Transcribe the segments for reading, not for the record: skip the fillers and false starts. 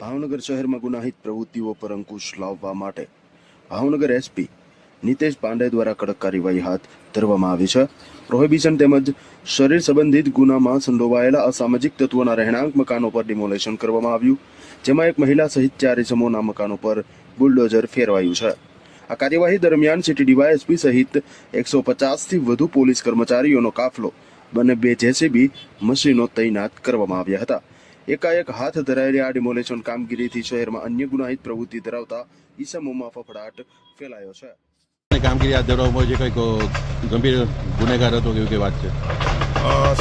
ભાવનગર શહેરમાં ગુનાહિત પ્રવૃત્તિઓ પર અંકુશ લાવવા માટે ભાવનગર એસપી નીતેશ પાંડે દ્વારા કડક કાર્યવાહી હાથ ધરવામાં આવી છે. પ્રોહિબિશન તેમજ શરીર સંબંધિત ગુનામાં સંડોવાયેલા અસામાજિક તત્વોના રહેણાંક મકાનો પર ડિમોલેશન કરવામાં આવ્યું, જેમાં એક મહિલા સહિત 4 ઇસમોના મકાનો પર બુલડોઝર ફેરવાયું છે. આ કાર્યવાહી દરમિયાન સિટી ડીવાયએસપી સહિત 150થી વધુ પોલીસ કર્મચારીઓનો કાફલો અને 2 જેસીબી મશીનો તૈનાત કરવામાં આવ્યા હતા. એકાએક હાથ ધરાયેલી આ ડિમોલેશન કામગીરીથી શહેરમાં અન્ય ગુનાહિત પ્રવૃત્તિ ધરાવતા ઈસમોમાં ફફડાટ ફેલાયો છે. કામગીરી હાથ ધરવામાં જે કંઈક ગંભીર ગુનેગાર હતો કેવી વાત છે?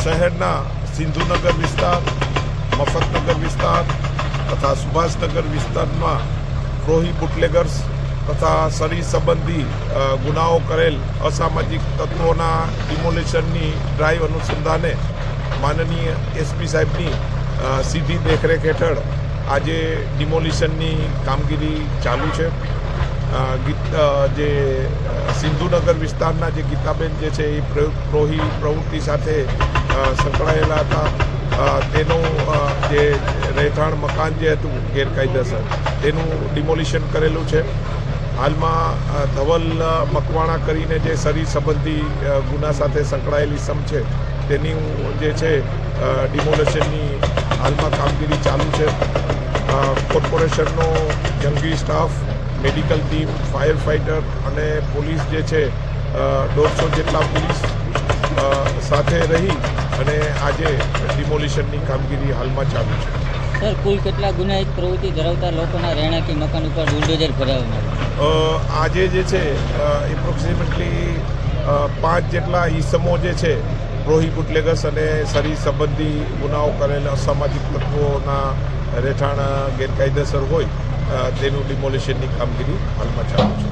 શહેરના સિંધુનગર વિસ્તાર, મફતનગર વિસ્તાર તથા સુભાષનગર વિસ્તારમાં પ્રોહી બુટલેગર્સ તથા શરીર સંબંધી ગુનાઓ કરેલ અસામાજિક તત્વોના ડિમોલેશનની ડ્રાઈવ અનુસંધાને માનનીય એસપી સાહેબની સીધી દેખરેખ હેઠળ આજે ડિમોલિશનની કામગીરી ચાલુ છે. જે સિંધુનગર વિસ્તારના જે ગીતાબેન જે છે એ પ્રોહી પ્રવૃત્તિ સાથે સંકળાયેલા હતા. તેનું જે રહેઠાણ મકાન જે હતું ગેરકાયદેસર તેનું ડિમોલિશન કરેલું છે. હાલમાં ધવલ મકવાણા કરીને જે શરીર સંબંધી ગુના સાથે સંકળાયેલી સમ છે તેની જે છે ડિમોલેશનની હાલમાં કામગીરી ચાલુ છે. કોર્પોરેશનનો જંગી staff, medical team, fire fighter અને પોલીસ જે છે 150 જેટલા પોલીસ સાથે રહી અને આજે ડિમોલિશનની કામગીરી હાલમાં ચાલુ છે. સર, કુલ કેટલા ગુનાહિત પ્રવૃત્તિ ધરાવતા લોકોના રહેણાંકી મકાન ઉપર બુલડોઝર ફેરવવામાં આજે જે છે એપ્રોક્સિમેટલી 5 જેટલા ઈસમો જે છે પ્રોહી બુટલેગર્સ અને શરીર સંબંધી ગુનાઓ કરેલ અસામાજિક તત્વોના રહેઠાણ ગેરકાયદેસર હોય તેનું ડિમોલિશનની કામગીરી હાલમાં ચાલુ છે.